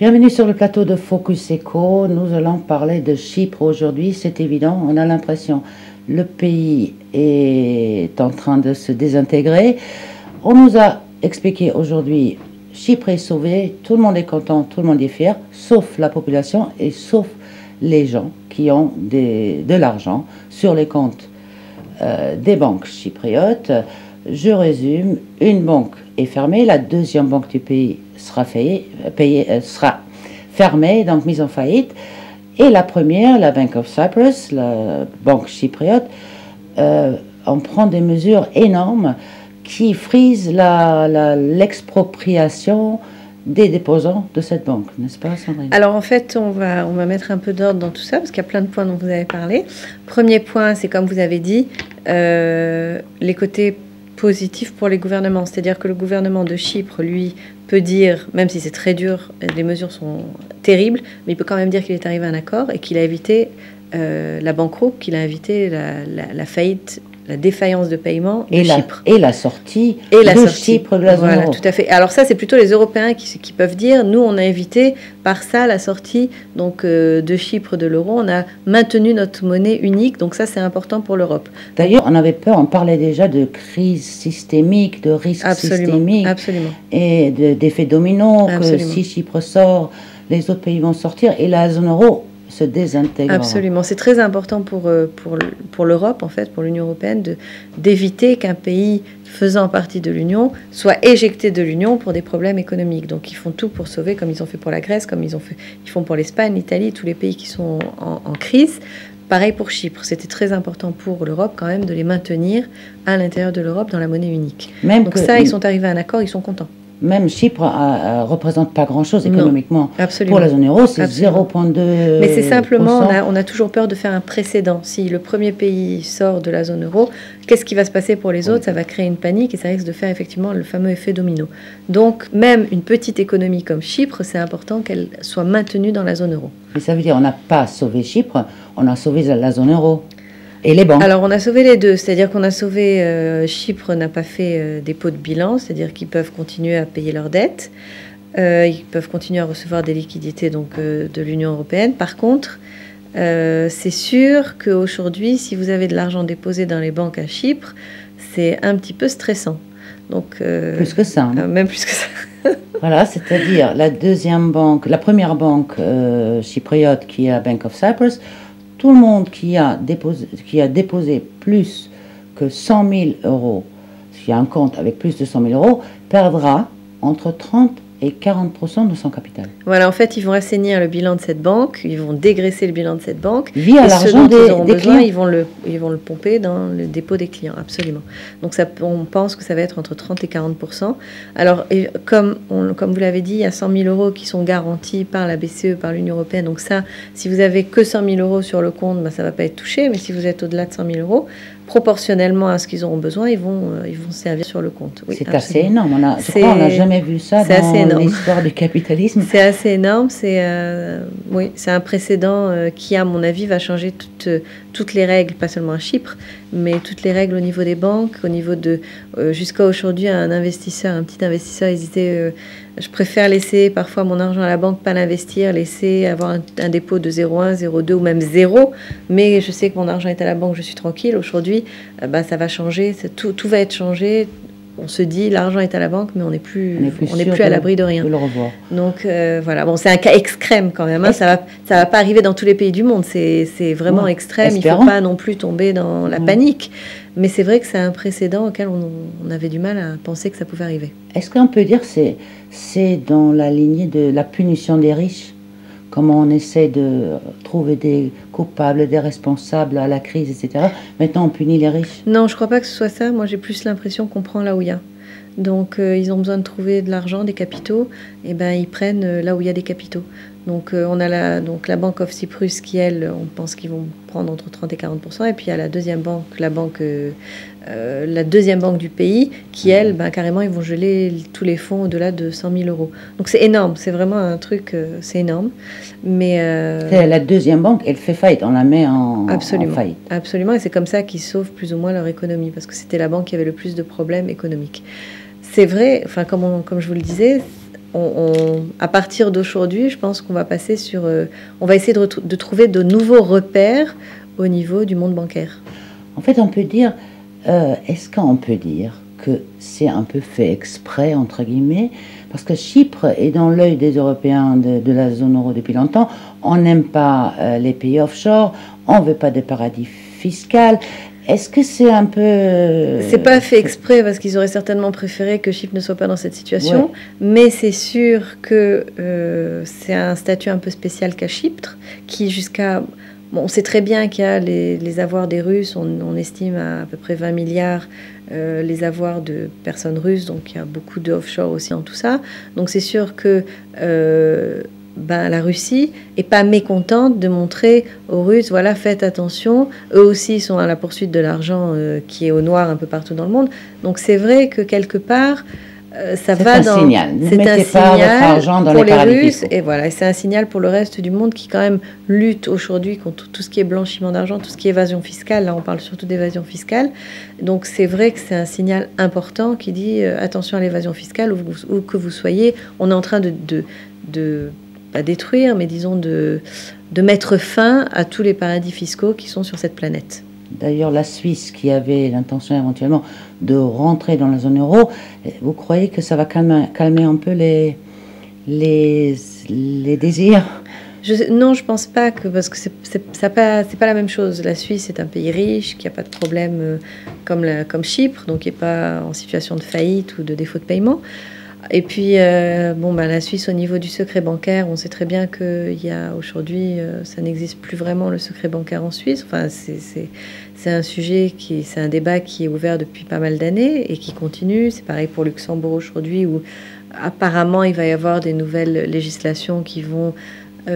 Bienvenue sur le plateau de Focus Eco. Nous allons parler de Chypre aujourd'hui. C'est évident, on a l'impression que le pays est en train de se désintégrer. On nous a expliqué aujourd'hui, Chypre est sauvée, tout le monde est content, tout le monde est fier, sauf la population et sauf les gens qui ont de l'argent sur les comptes des banques chypriotes. Je résume, une banque est fermée, la deuxième banque du pays sera fermée, donc mise en faillite, et la première, la Bank of Cyprus, la banque chypriote, on prend des mesures énormes qui frisent l'expropriation des déposants de cette banque, n'est-ce pas, Sandrine? Alors en fait, on va mettre un peu d'ordre dans tout ça, parce qu'il y a plein de points dont vous avez parlé. Premier point, c'est comme vous avez dit, les côtés positifs pour les gouvernements. C'est-à-dire que le gouvernement de Chypre, lui, peut dire, même si c'est très dur, les mesures sont terribles, mais il peut quand même dire qu'il est arrivé à un accord et qu'il a évité la banqueroute, qu'il a évité la faillite, la défaillance de paiement de Chypre. Et la sortie de Chypre de la zone voilà, euro. tout à fait. Alors ça, c'est plutôt les Européens qui peuvent dire, nous, on a évité par ça la sortie donc, de Chypre de l'euro. On a maintenu notre monnaie unique, donc ça, c'est important pour l'Europe. D'ailleurs, on avait peur, on parlait déjà de crise systémique, de risque systémique. Absolument. Et d'effet domino, que si Chypre sort, les autres pays vont sortir, et la zone euro se désintègre. Absolument. C'est très important pour l'Europe, en fait, pour l'Union européenne, d'éviter qu'un pays faisant partie de l'Union soit éjecté de l'Union pour des problèmes économiques. Donc ils font tout pour sauver, comme ils ont fait pour la Grèce, comme ils font pour l'Espagne, l'Italie, tous les pays qui sont en crise. Pareil pour Chypre. C'était très important pour l'Europe quand même de les maintenir à l'intérieur de l'Europe dans la monnaie unique. Donc ça, ils sont arrivés à un accord, ils sont contents. Même Chypre ne représente pas grand-chose économiquement. Absolument. Pour la zone euro, c'est 0,2%. Mais c'est simplement, on a toujours peur de faire un précédent. Si le premier pays sort de la zone euro, qu'est-ce qui va se passer pour les autres? Ça va créer une panique et ça risque de faire effectivement le fameux effet domino. Donc, même une petite économie comme Chypre, c'est important qu'elle soit maintenue dans la zone euro. Mais ça veut dire qu'on n'a pas sauvé Chypre, on a sauvé la zone euro. Et les banques. Alors, on a sauvé les deux. C'est-à-dire qu'on a sauvé... Chypre n'a pas fait dépôt de bilan, c'est-à-dire qu'ils peuvent continuer à payer leurs dettes. Ils peuvent continuer à recevoir des liquidités donc, de l'Union européenne. Par contre, c'est sûr qu'aujourd'hui, si vous avez de l'argent déposé dans les banques à Chypre, c'est un petit peu stressant. Donc, plus que ça. Hein. Même plus que ça. Voilà, c'est-à-dire la première banque chypriote qui est la Bank of Cyprus, tout le monde qui a déposé plus que 100 000 euros, qui a un compte avec plus de 100 000 euros, perdra entre 30 et 40% de son capital. Voilà, en fait, ils vont assainir le bilan de cette banque, ils vont dégraisser le bilan de cette banque. Via l'argent des clients. Ils vont le pomper dans le dépôt des clients, absolument. Donc, on pense que ça va être entre 30 et 40%. Alors, comme vous l'avez dit, il y a 100 000 euros qui sont garantis par la BCE, par l'Union européenne. Donc ça, si vous avez que 100 000 euros sur le compte, ça ne va pas être touché. Mais si vous êtes au-delà de 100 000 euros, proportionnellement à ce qu'ils auront besoin, ils vont servir sur le compte. Oui, c'est assez énorme. Je crois qu'on n'a jamais vu ça dans l'histoire du capitalisme. C'est assez énorme. C'est un précédent qui, à mon avis, va changer toutes les règles, pas seulement à Chypre, mais toutes les règles au niveau des banques, au niveau de... jusqu'à aujourd'hui, un petit investisseur hésitait... je préfère laisser parfois mon argent à la banque, pas l'investir, laisser avoir un dépôt de 0,1, 0,2 ou même 0, mais je sais que mon argent est à la banque, je suis tranquille. Aujourd'hui, ça va changer, tout va être changé. On se dit, l'argent est à la banque, mais on n'est plus à l'abri de rien. De le revoir. Donc voilà, bon, c'est un cas extrême quand même. Hein. Ça va pas arriver dans tous les pays du monde. C'est vraiment extrême. Espérons. Il ne faut pas non plus tomber dans la panique. Mais c'est vrai que c'est un précédent auquel on avait du mal à penser que ça pouvait arriver. Est-ce qu'on peut dire que c'est dans la lignée de la punition des riches? Comment on essaie de trouver des coupables, des responsables à la crise, etc. Maintenant, on punit les riches. Non, je ne crois pas que ce soit ça. Moi, j'ai plus l'impression qu'on prend là où il y a. Donc, ils ont besoin de trouver de l'argent, des capitaux. Et ils prennent là où il y a des capitaux. Donc, on a la Bank of Cyprus qui, elle, on pense qu'ils vont prendre entre 30 et 40%. Et puis, il y a la deuxième banque, la deuxième banque du pays qui, elle, carrément, ils vont geler tous les fonds au-delà de 100 000 euros. Donc, c'est énorme. C'est vraiment un truc, c'est énorme. Mais la deuxième banque, elle fait faillite. On la met en faillite. Absolument. Et c'est comme ça qu'ils sauvent plus ou moins leur économie. Parce que c'était la banque qui avait le plus de problèmes économiques. C'est vrai, comme je vous le disais, à partir d'aujourd'hui, je pense qu'on va passer sur... on va essayer de trouver de nouveaux repères au niveau du monde bancaire. En fait, on peut dire... est-ce qu'on peut dire que c'est un peu fait exprès, entre guillemets, parce que Chypre est dans l'œil des Européens de la zone euro depuis longtemps. On n'aime pas les pays offshore, on ne veut pas de paradis fiscal. Est-ce que c'est un peu... C'est pas fait exprès, parce qu'ils auraient certainement préféré que Chypre ne soit pas dans cette situation, ouais. Mais c'est sûr que c'est un statut un peu spécial qu'a Chypre, qui jusqu'à... Bon, on sait très bien qu'il y a les avoirs des Russes, on estime à peu près 20 milliards les avoirs de personnes russes, donc il y a beaucoup de offshore aussi dans tout ça. Donc c'est sûr que la Russie n'est pas mécontente de montrer aux Russes, voilà, faites attention, eux aussi sont à la poursuite de l'argent qui est au noir un peu partout dans le monde. Donc c'est vrai que quelque part... ça va dans... signal. Ne mettez pas votre argent dans pour les paradis Russes, et voilà, c'est un signal pour le reste du monde qui quand même lutte aujourd'hui contre tout ce qui est blanchiment d'argent, tout ce qui est évasion fiscale. Là, on parle surtout d'évasion fiscale. Donc, c'est vrai que c'est un signal important qui dit attention à l'évasion fiscale, où que vous soyez. On est en train de pas détruire, mais disons de mettre fin à tous les paradis fiscaux qui sont sur cette planète. D'ailleurs, la Suisse, qui avait l'intention éventuellement de rentrer dans la zone euro, vous croyez que ça va calmer un peu les désirs? Non, je pense pas, parce que c'est pas la même chose. La Suisse est un pays riche, qui n'a pas de problème comme Chypre, donc qui n'est pas en situation de faillite ou de défaut de paiement. Et puis, la Suisse, au niveau du secret bancaire, on sait très bien qu'il y a aujourd'hui, ça n'existe plus vraiment le secret bancaire en Suisse. Enfin, c'est un sujet c'est un débat qui est ouvert depuis pas mal d'années et qui continue. C'est pareil pour Luxembourg aujourd'hui, où apparemment il va y avoir des nouvelles législations qui vont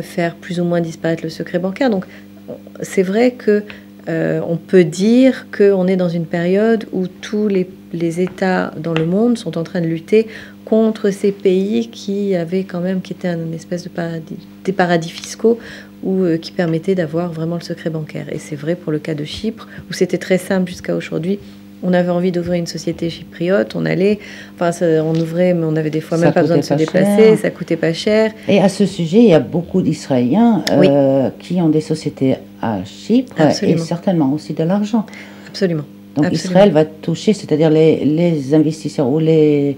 faire plus ou moins disparaître le secret bancaire. Donc, c'est vrai que on peut dire qu'on est dans une période où tous les États dans le monde sont en train de lutter contre ces pays qui étaient une espèce de des paradis fiscaux ou qui permettaient d'avoir vraiment le secret bancaire. Et c'est vrai pour le cas de Chypre, où c'était très simple jusqu'à aujourd'hui. On avait envie d'ouvrir une société chypriote, on ouvrait, mais on avait des fois même pas besoin de se déplacer, ça coûtait pas cher. Et à ce sujet, il y a beaucoup d'Israéliens qui ont des sociétés à Chypre. Absolument. Et certainement aussi de l'argent. Absolument. Donc absolument. Israël va toucher, c'est-à-dire les investisseurs ou les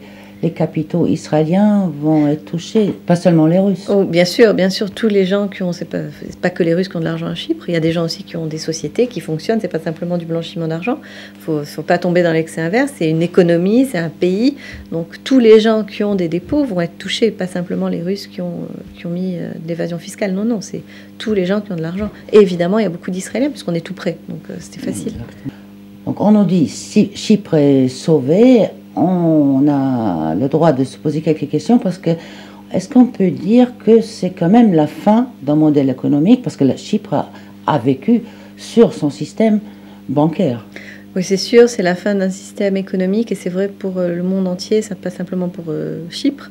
capitaux israéliens vont être touchés, pas seulement les Russes. Oh, bien sûr, tous les gens qui ont, c'est pas que les Russes qui ont de l'argent à Chypre, il y a des gens aussi qui ont des sociétés qui fonctionnent, c'est pas simplement du blanchiment d'argent, faut pas tomber dans l'excès inverse, c'est une économie, c'est un pays, donc tous les gens qui ont des dépôts vont être touchés, pas simplement les Russes qui ont mis de l'évasion fiscale, non, c'est tous les gens qui ont de l'argent. Et évidemment, il y a beaucoup d'Israéliens puisqu'on est tout près, donc c'était facile. Exactement. Donc on nous dit, si Chypre est sauvé, on a le droit de se poser quelques questions parce que est-ce qu'on peut dire que c'est quand même la fin d'un modèle économique parce que la Chypre a vécu sur son système bancaire? Oui, c'est sûr, c'est la fin d'un système économique et c'est vrai pour le monde entier, ça pas simplement pour Chypre.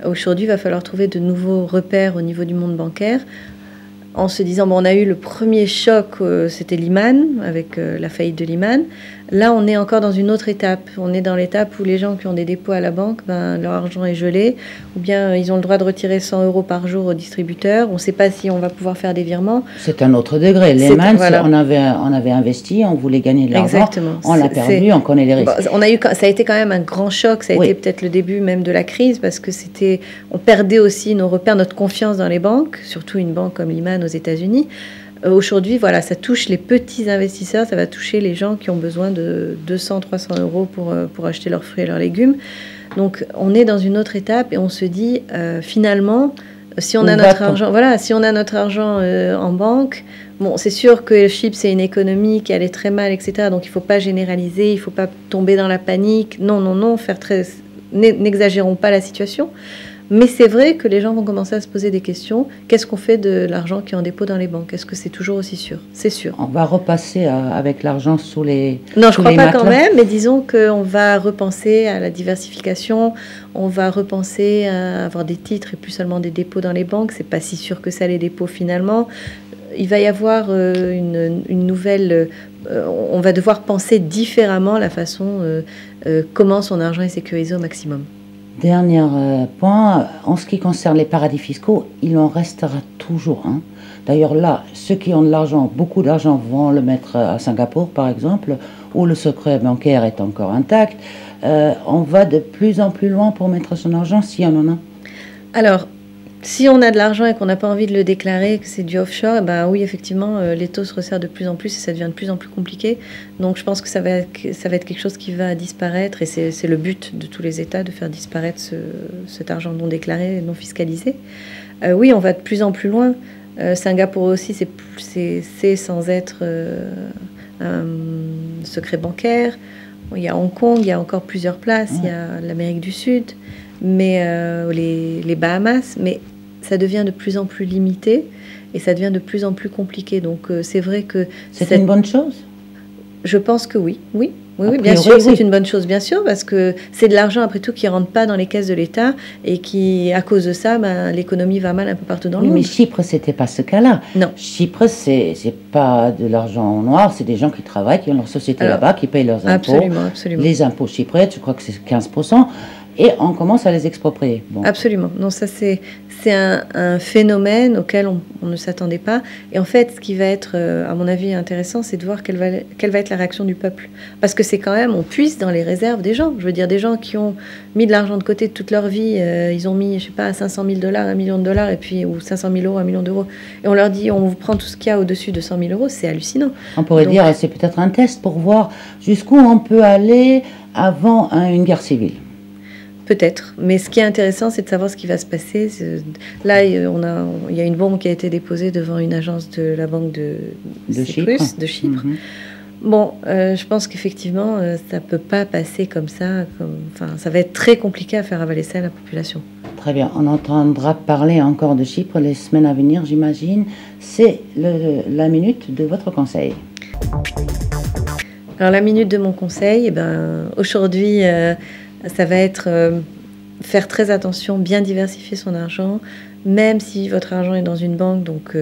Aujourd'hui, il va falloir trouver de nouveaux repères au niveau du monde bancaire en se disant, on a eu le premier choc, c'était Lehman, avec la faillite de Lehman. Là, on est encore dans une autre étape. On est dans l'étape où les gens qui ont des dépôts à la banque, leur argent est gelé, ou bien ils ont le droit de retirer 100 € par jour au distributeur. On ne sait pas si on va pouvoir faire des virements. C'est un autre degré. Lehman, voilà. on avait investi, on voulait gagner de l'argent. Exactement. On l'a perdu, on connaît les risques. Ça a été quand même un grand choc. Ça a été peut-être le début même de la crise, parce que on perdait aussi nos repères, notre confiance dans les banques, surtout une banque comme Lehman aux États-Unis. Aujourd'hui, ça touche les petits investisseurs, ça va toucher les gens qui ont besoin de 200-300 € pour acheter leurs fruits et leurs légumes. Donc, on est dans une autre étape et on se dit, finalement, si on a notre argent en banque, c'est sûr que Chypre, c'est une économie qui allait très mal, etc. Donc, il ne faut pas généraliser, il ne faut pas tomber dans la panique. Non, n'exagérons pas la situation. Mais c'est vrai que les gens vont commencer à se poser des questions. Qu'est-ce qu'on fait de l'argent qui est en dépôt dans les banques? Est-ce que c'est toujours aussi sûr? C'est sûr. On va repasser avec l'argent sous les Non, je ne crois pas quand même, mais disons qu'on va repenser à la diversification, on va repenser à avoir des titres et plus seulement des dépôts dans les banques. Ce n'est pas si sûr que ça, les dépôts, finalement. Il va y avoir une nouvelle... on va devoir penser différemment la façon comment son argent est sécurisé au maximum. Dernier point, en ce qui concerne les paradis fiscaux, il en restera toujours un. D'ailleurs là, ceux qui ont de l'argent, beaucoup d'argent, vont le mettre à Singapour par exemple, où le secret bancaire est encore intact. On va de plus en plus loin pour mettre son argent si on en a. Alors, si on a de l'argent et qu'on n'a pas envie de le déclarer, que c'est du offshore, eh ben oui, effectivement, les taux se resserrent de plus en plus et ça devient de plus en plus compliqué. Donc je pense que ça va être quelque chose qui va disparaître et c'est le but de tous les États de faire disparaître cet argent non déclaré, non fiscalisé. Oui, on va de plus en plus loin. Singapour aussi, c'est sans être un secret bancaire. Il y a Hong Kong, il y a encore plusieurs places, il y a l'Amérique du Sud, mais les Bahamas, mais ça devient de plus en plus limité et ça devient de plus en plus compliqué. Donc c'est vrai que c'est une bonne chose. Je pense que oui, bien sûr, c'est une bonne chose, bien sûr, parce que c'est de l'argent après tout qui rentre pas dans les caisses de l'État et qui, à cause de ça, l'économie va mal un peu partout dans le monde. Mais Chypre, c'était pas ce cas-là. Non. Chypre, c'est pas de l'argent noir, c'est des gens qui travaillent, qui ont leur société là-bas, qui payent leurs impôts. Absolument. Les impôts chypriotes, je crois que c'est 15%, et on commence à les exproprier. Bon. Absolument. Non, ça c'est un phénomène auquel on ne s'attendait pas. Et en fait, ce qui va être, à mon avis, intéressant, c'est de voir quelle va être la réaction du peuple. Parce que c'est quand même, on puise dans les réserves des gens. Je veux dire, des gens qui ont mis de l'argent de côté toute leur vie, ils ont mis, je sais pas, 500 000 $, 1 million de dollars, et puis, ou 500 000 €, 1 million d'euros. Et on leur dit, on vous prend tout ce qu'il y a au-dessus de 100 000 €, c'est hallucinant. On pourrait dire, c'est peut-être un test pour voir jusqu'où on peut aller avant une guerre civile. Peut-être, mais ce qui est intéressant, c'est de savoir ce qui va se passer. Là, il y a une bombe qui a été déposée devant une agence de la banque de Chypre. Bon, je pense qu'effectivement, ça ne peut pas passer comme ça. Ça va être très compliqué à faire avaler ça à la population. Très bien, on entendra parler encore de Chypre les semaines à venir, j'imagine. C'est la minute de votre conseil. Alors, la minute de mon conseil, aujourd'hui... ça va être faire très attention, bien diversifier son argent, même si votre argent est dans une banque, donc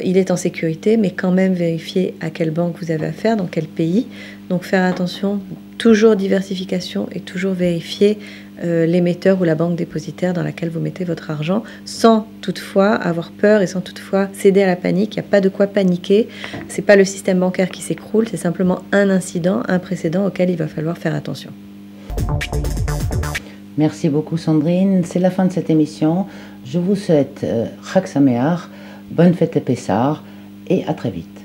il est en sécurité, mais quand même vérifier à quelle banque vous avez affaire, dans quel pays. Donc faire attention, toujours diversification et toujours vérifier l'émetteur ou la banque dépositaire dans laquelle vous mettez votre argent, sans toutefois avoir peur et sans toutefois céder à la panique. Il n'y a pas de quoi paniquer. C'est pas le système bancaire qui s'écroule, c'est simplement un incident, un précédent auquel il va falloir faire attention. Merci beaucoup Sandrine, c'est la fin de cette émission. Je vous souhaite Chag Sameach, bonne fête de Pessah et à très vite.